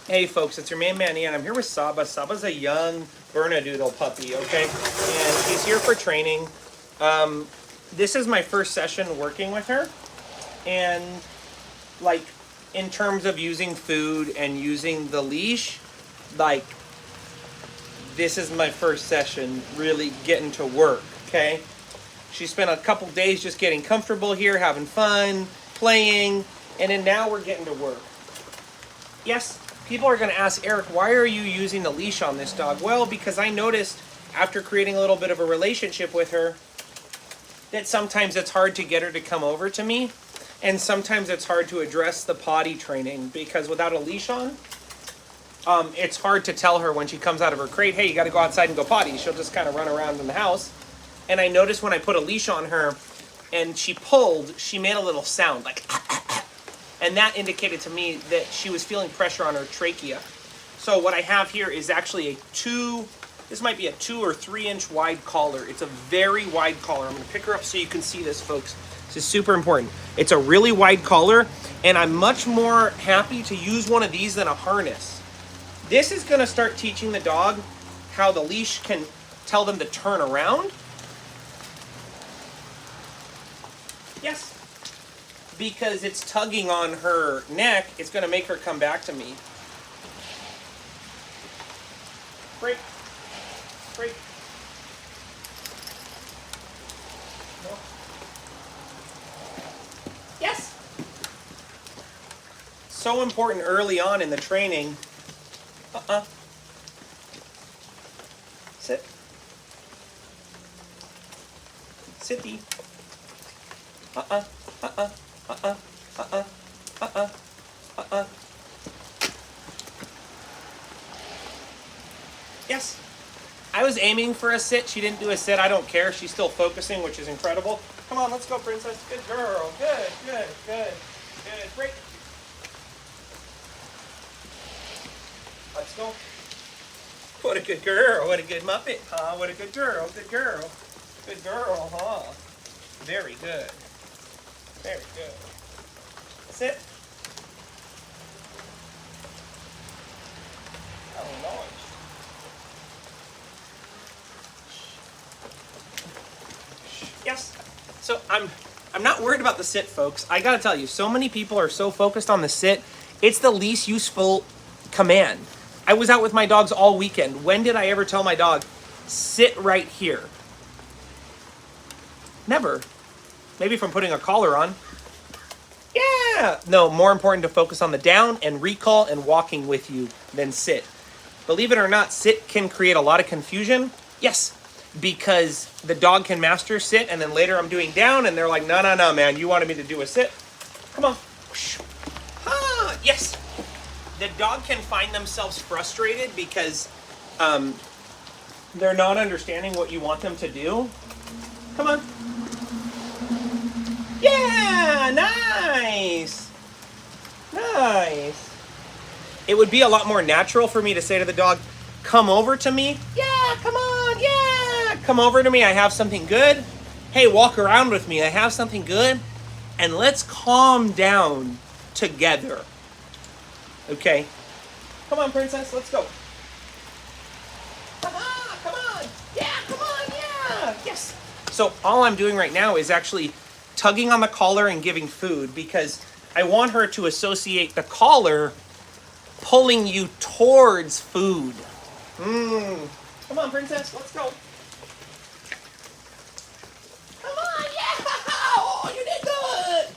Hey folks, it's your man Manny, and I'm here with Saba. Saba's a young BernaDoodle puppy, okay? And she's here for training. This is my first session working with her. And like, in terms of using food and using the leash, like, this is my first session really getting to work, okay? She spent a couple days just getting comfortable here, having fun, playing, and then now we're getting to work. Yes, people are going to ask, Eric, why are you using the leash on this dog? Well, because I noticed after creating a little bit of a relationship with her that sometimes it's hard to get her to come over to me, and sometimes it's hard to address the potty training because without a leash on, it's hard to tell her when she comes out of her crate, hey, you got to go outside and go potty. She'll just kind of run around in the house. And I noticed when I put a leash on her and she pulled, she made a little sound like and that indicated to me that she was feeling pressure on her trachea. So what I have here is actually this might be a 2 or 3 inch wide collar. It's a very wide collar. I'm gonna pick her up so you can see this, folks. This is super important. It's a really wide collar, and I'm much more happy to use one of these than a harness. This is gonna start teaching the dog how the leash can tell them to turn around. Yes. Because it's tugging on her neck, it's going to make her come back to me. Break. Break. No. Yes. So important early on in the training. Sit. Sitty. Yes. I was aiming for a sit. She didn't do a sit. I don't care. She's still focusing, which is incredible. Come on, let's go, princess. Good girl. Good, good, good, good. Break. Let's go. What a good girl. What a good Muppet, huh? What a good girl. Good girl. Good girl, huh? Very good. Very good. Sit. Oh, nice. Yes. So I'm not worried about the sit, folks. I gotta tell you, so many people are so focused on the sit. It's the least useful command. I was out with my dogs all weekend. When did I ever tell my dog, sit right here? Never. Maybe if I'm putting a collar on. Yeah. No, more important to focus on the down and recall and walking with you than sit. Believe it or not, sit can create a lot of confusion. Yes, because the dog can master sit and then later I'm doing down and they're like, no, no, no, man, you wanted me to do a sit. Come on. Ah, yes. The dog can find themselves frustrated because they're not understanding what you want them to do. Come on. Yeah, nice. Nice. It would be a lot more natural for me to say to the dog, come over to me. Yeah, come on, yeah. Come over to me, I have something good. Hey, walk around with me, I have something good. And let's calm down together. Okay? Come on, princess, let's go. Come on. Yeah, come on, yeah. Yes. So all I'm doing right now is actually tugging on the collar and giving food because I want her to associate the collar pulling you towards food. Come on, princess, let's go. Come on, yeah! Oh, you did good!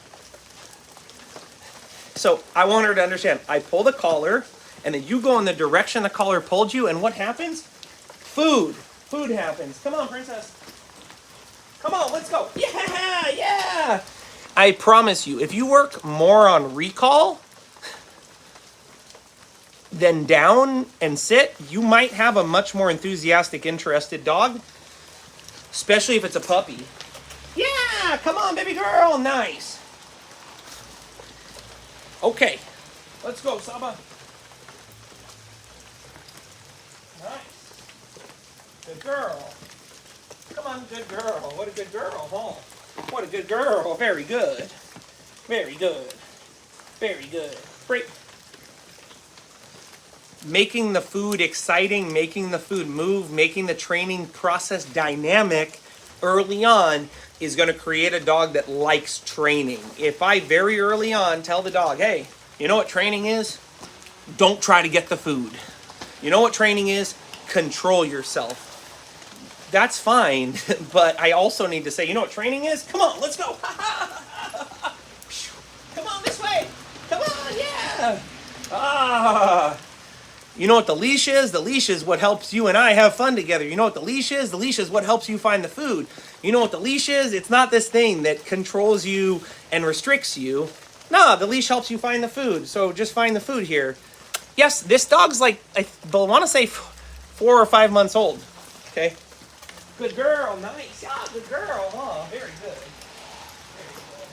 So I want her to understand, I pull the collar, and then you go in the direction the collar pulled you, and what happens? Food. Food happens. Come on, princess. Come on, let's go. Yeah, yeah! I promise you, if you work more on recall than down and sit, you might have a much more enthusiastic, interested dog, especially if it's a puppy. Yeah, come on, baby girl, nice. Okay, let's go, Saba. Nice. Good girl. Come on, good girl. What a good girl, huh? What a good girl. Very good. Very good. Very good. Break. making the food exciting, making the food move, making the training process dynamic early on is going to create a dog that likes training. If I very early on tell the dog, hey, you know what training is? Don't try to get the food. You know what training is? Control yourself. That's fine, but I also need to say, you know what training is? Come on, let's go. Come on this way. Come on, yeah. You know what the leash is? The leash is what helps you and I have fun together. You know what the leash is? The leash is what helps you find the food. You know what the leash is? It's not this thing that controls you and restricts you. No, the leash helps you find the food. So just find the food here. Yes, this dog's like, I want to say 4 or 5 months old. Okay. Good girl, nice. Ah, good girl. Oh, very good. Very good.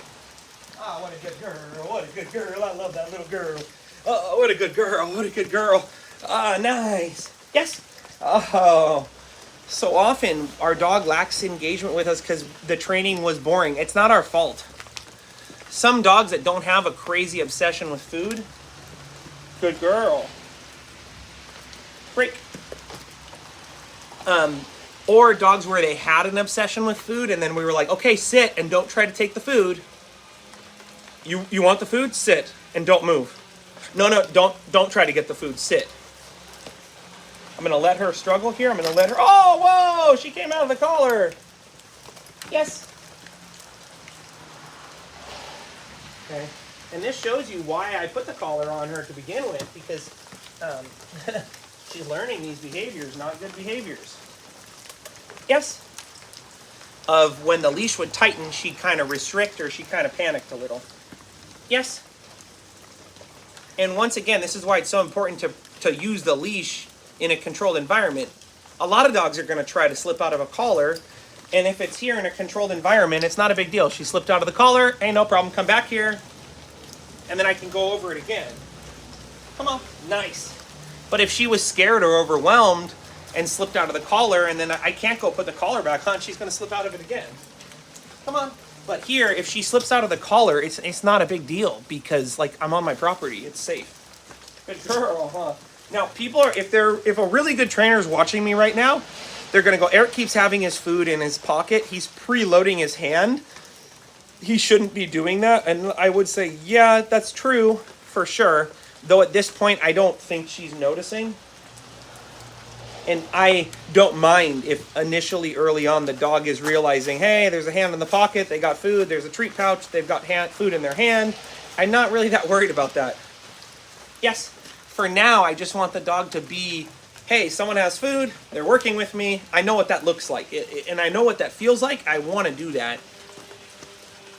Ah, what a good girl. What a good girl. I love that little girl. Oh, what a good girl. What a good girl. Ah, nice. Yes. Oh. So often our dog lacks engagement with us because the training was boring. It's not our fault. Some dogs that don't have a crazy obsession with food. Good girl. Break. Or dogs where they had an obsession with food and then we were like, okay, sit and don't try to take the food. You want the food? Sit and don't move. No, don't try to get the food. Sit. I'm going to let her struggle here. I'm going to let her... Oh, whoa! She came out of the collar. Yes. Okay. And this shows you why I put the collar on her to begin with, because she's learning these behaviors, not good behaviors. Yes. Of when the leash would tighten, she'd kind of restrict or she kind of panicked a little. Yes. And once again, this is why it's so important to use the leash in a controlled environment. A lot of dogs are going to try to slip out of a collar, and if it's here in a controlled environment, it's not a big deal. She slipped out of the collar, ain't no problem, come back here, and then I can go over it again. Come on, nice. But if she was scared or overwhelmed and slipped out of the collar, and then I can't go put the collar back on, she's going to slip out of it again. Come on. But here, if she slips out of the collar, it's not a big deal because, like, I'm on my property. It's safe. Good girl, huh? Now, people are, if a really good trainer is watching me right now, they're going to go, Eric keeps having his food in his pocket. He's preloading his hand. He shouldn't be doing that. And I would say, yeah, that's true for sure. Though at this point, I don't think she's noticing. And I don't mind if initially early on the dog is realizing, hey, there's a hand in the pocket, they got food, there's a treat pouch, they've got food in their hand. I'm not really that worried about that. Yes, for now, I just want the dog to be, hey, someone has food, they're working with me, I know what that looks like, and I know what that feels like, I want to do that.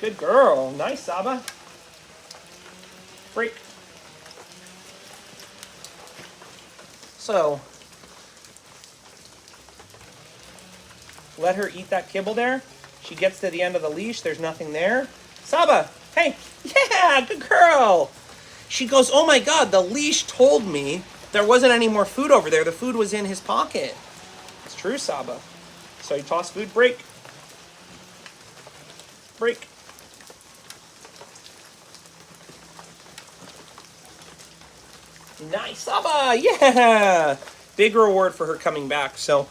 Good girl, nice, Saba. Break. So, let her eat that kibble there. She gets to the end of the leash. There's nothing there. Saba, hey, yeah, good girl. She goes, oh my God, the leash told me there wasn't any more food over there. The food was in his pocket. It's true, Saba. So you toss food, break. Break. Nice, Saba, yeah. Big reward for her coming back. So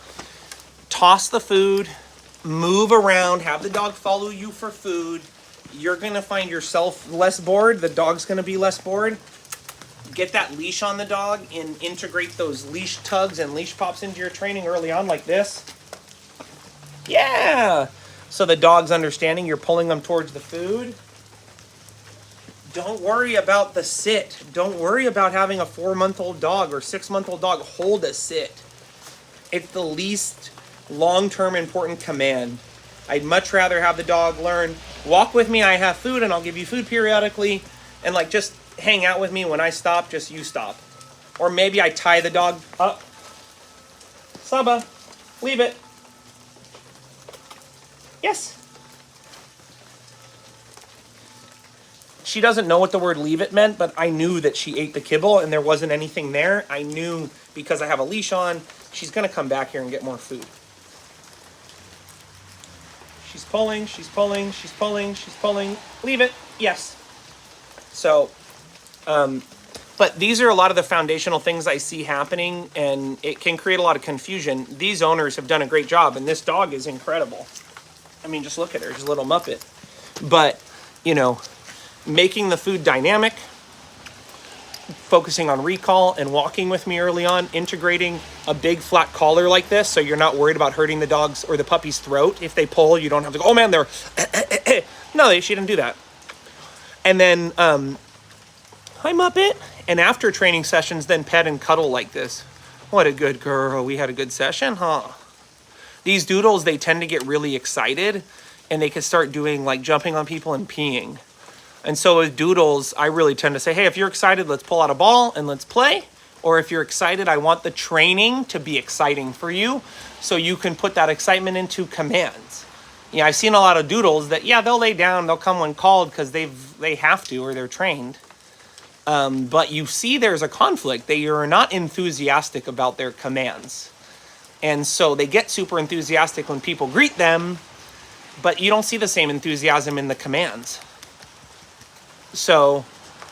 toss the food, move around, have the dog follow you for food. You're going to find yourself less bored. The dog's going to be less bored. Get that leash on the dog and integrate those leash tugs and leash pops into your training early on like this. Yeah! So the dog's understanding you're pulling them towards the food. Don't worry about the sit. Don't worry about having a 4-month-old dog or 6-month-old dog hold a sit. It's the least long-term important command. I'd much rather have the dog learn, walk with me, I have food, and I'll give you food periodically, and like just hang out with me. When I stop, just you stop. Or maybe I tie the dog up. Saba, leave it. Yes. She doesn't know what the word leave it meant, but I knew that she ate the kibble and there wasn't anything there. I knew because I have a leash on, she's going to come back here and get more food. She's pulling, she's pulling, she's pulling, she's pulling. Leave it. Yes. So, But these are a lot of the foundational things I see happening, and it can create a lot of confusion. These owners have done a great job, and this dog is incredible. I mean, just look at her, she's a little muppet. But, you know, making the food dynamic, focusing on recall and walking with me early on, integrating a big flat collar like this so you're not worried about hurting the dog's or the puppy's throat. If they pull, you don't have to go, oh man, they're no, she didn't do that. And then hi Muppet. And after training sessions, then pet and cuddle like this. What a good girl. We had a good session, huh? These doodles, they tend to get really excited, and they can start doing like jumping on people and peeing. And so with doodles, I really tend to say, hey, if you're excited, let's pull out a ball and let's play. Or if you're excited, I want the training to be exciting for you so you can put that excitement into commands. Yeah, I've seen a lot of doodles that, yeah, they'll lay down, they'll come when called because they have to or they're trained. But you see there's a conflict. They are not enthusiastic about their commands. And so they get super enthusiastic when people greet them, but you don't see the same enthusiasm in the commands. So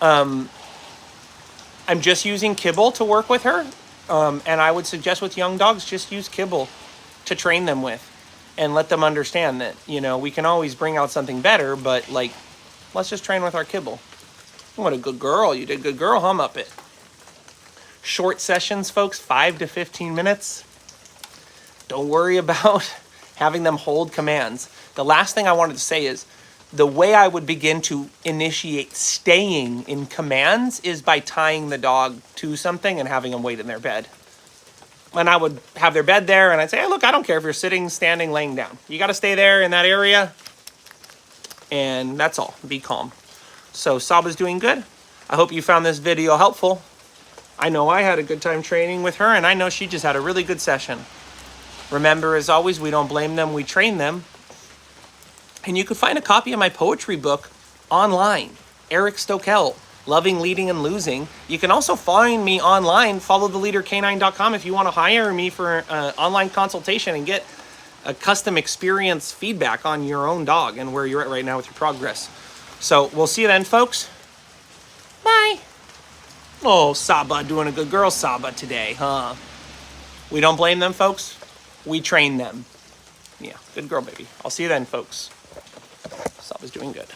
I'm just using kibble to work with her. And I would suggest with young dogs, just use kibble to train them with and let them understand that, you know, we can always bring out something better, but like, let's just train with our kibble. What a good girl. You did good girl, huh, Muppet? Short sessions, folks, 5 to 15 minutes. Don't worry about having them hold commands. The last thing I wanted to say is the way I would begin to initiate staying in commands is by tying the dog to something and having them wait in their bed. And I would have their bed there and I'd say, hey, look, I don't care if you're sitting, standing, laying down. You got to stay there in that area. And that's all. Be calm. So Saba's doing good. I hope you found this video helpful. I know I had a good time training with her, and I know she just had a really good session. Remember, as always, we don't blame them, we train them. And you can find a copy of my poetry book online. Eric Stokel, Loving, Leading, and Losing. You can also find me online, followtheleadercanine.com, if you want to hire me for an online consultation and get a custom experience feedback on your own dog and where you're at right now with your progress. So we'll see you then, folks. Bye. Oh, Saba doing a good girl, Saba, today, huh? We don't blame them, folks. We train them. Yeah, good girl, baby. I'll see you then, folks. Saba's doing good.